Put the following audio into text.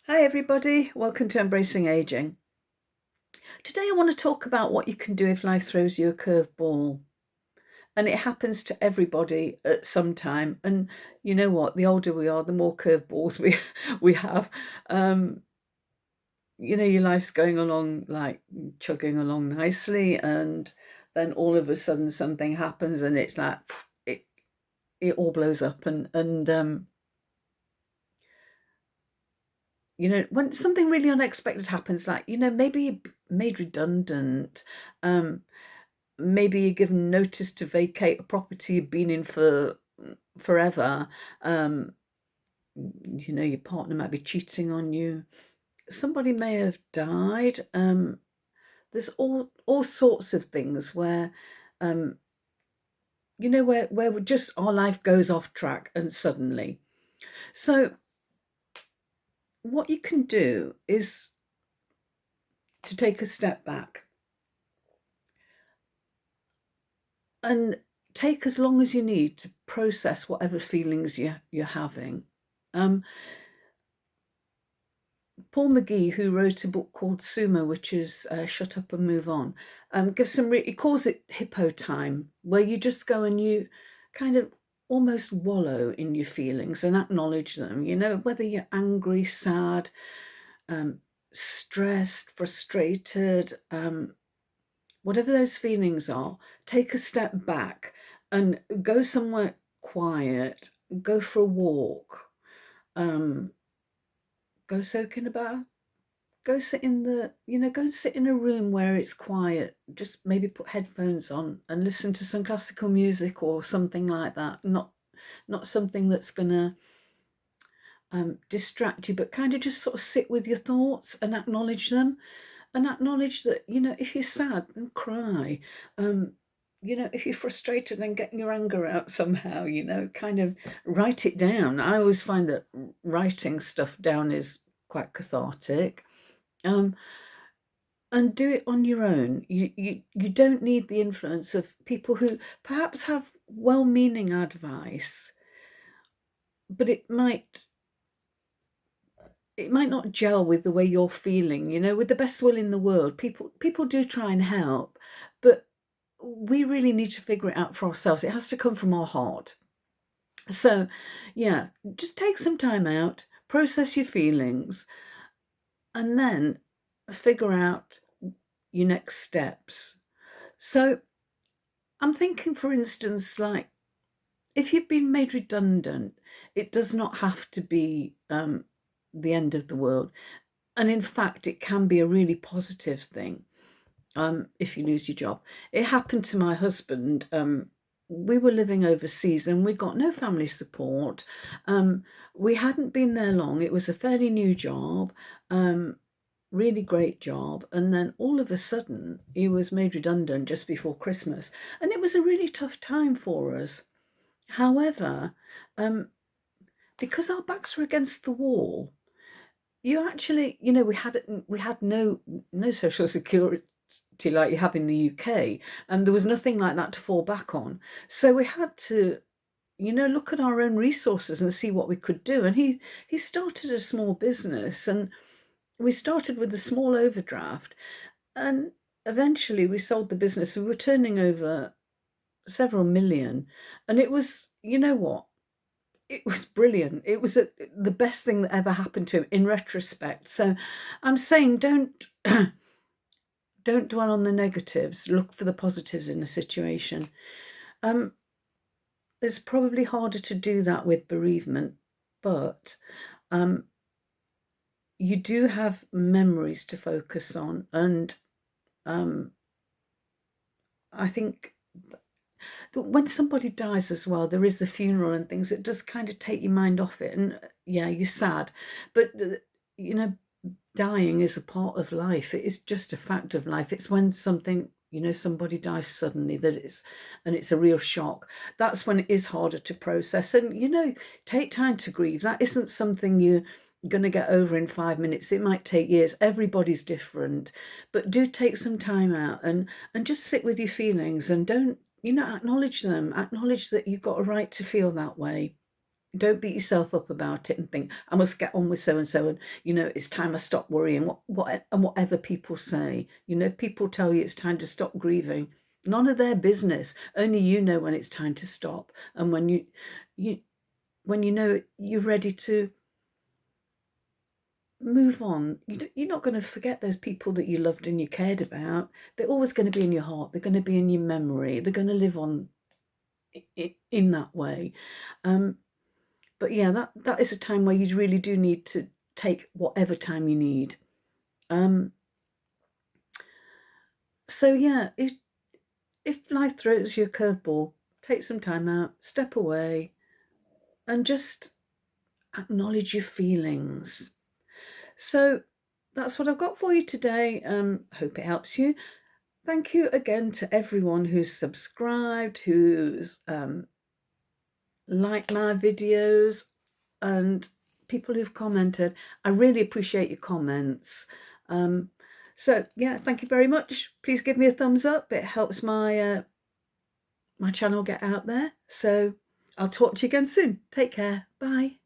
Hi everybody, welcome to Embracing Aging. Today I want to talk about what you can do if life throws you a curveball. And it happens to everybody at some time. And you know what? The older we are, the more curveballs we have. Your life's going along like chugging along nicely, and then all of a sudden something happens and it's like it it all blows up and when something really unexpected happens, like maybe you're made redundant, um maybe you're given notice to vacate a property you've been in for forever. Your partner might be cheating on you, somebody may have died. There's all sorts of things where um where just our life goes off track and suddenly. So what you can do is to take a step back and take as long as you need to process whatever feelings you're having. Um, Paul McGee, who wrote a book called Sumo, which is Shut Up and Move On, gives he calls it hippo time, where you just go and you kind of almost wallow in your feelings and acknowledge them. Whether you're angry, sad, um, stressed, frustrated, whatever those feelings are, take a step back and go somewhere quiet, go for a walk, um, go soak in a bath, go sit in go and sit in a room where it's quiet. Just maybe put headphones on and listen to some classical music or something like that. Not something that's gonna distract you, but kind of just sort of sit with your thoughts and acknowledge them, and acknowledge that if you're sad, then cry. If you're frustrated, then get your anger out somehow. Kind of write it down. I always find that writing stuff down is quite cathartic. Um, and do it on your own. You don't need the influence of people who perhaps have well-meaning advice, but it might not gel with the way you're feeling. With the best will in the world, people do try and help, but we really need to figure it out for ourselves. It has to come from our heart. So yeah, just take some time out, process your feelings, and then figure out your next steps. So I'm thinking, for instance, like if you've been made redundant, it does not have to be the end of the world. And in fact, it can be a really positive thing if you lose your job. It happened to my husband. We were living overseas and we got no family support. We hadn't been there long. It was a fairly new job. Really great job, and then all of a sudden he was made redundant just before Christmas, and it was a really tough time for us. However, um, because our backs were against the wall, you actually, we had no social security like you have in the UK, and there was nothing like that to fall back on. So we had to, look at our own resources and see what we could do. And he started a small business, and we started with a small overdraft, and eventually we sold the business. We were turning over several million, and it was, what? It was brilliant. It was the best thing that ever happened to him in retrospect. So I'm saying don't dwell on the negatives. Look for the positives in the situation. Um, it's probably harder to do that with bereavement, but um, you do have memories to focus on, and um, I think when somebody dies as well, there is the funeral and things. It does kind of take your mind off it, and yeah, you're sad, but you know, dying is a part of life. It is just a fact of life. It's when something, somebody dies suddenly and it's a real shock. That's when it is harder to process. And take time to grieve. That isn't something you're going to get over in 5 minutes. It might take years. Everybody's different, but do take some time out and just sit with your feelings, and don't acknowledge them. Acknowledge that you've got a right to feel that way. Don't beat yourself up about it and think, I must get on with so and so, and it's time I stop worrying. Whatever people say, if people tell you it's time to stop grieving, none of their business. Only you know when it's time to stop, and you when you're ready to move on. You're not going to forget those people that you loved and you cared about. They're always going to be in your heart. They're going to be in your memory. They're going to live on in that way. But yeah, that is a time where you really do need to take whatever time you need. So yeah, if life throws you a curveball, take some time out, step away, and just acknowledge your feelings. So that's what I've got for you today. Hope it helps you. Thank you again to everyone who's subscribed, who's liked my videos, and people who've commented. I really appreciate your comments. So yeah, thank you very much. Please give me a thumbs up. It helps my channel get out there. So I'll talk to you again soon. Take care. Bye.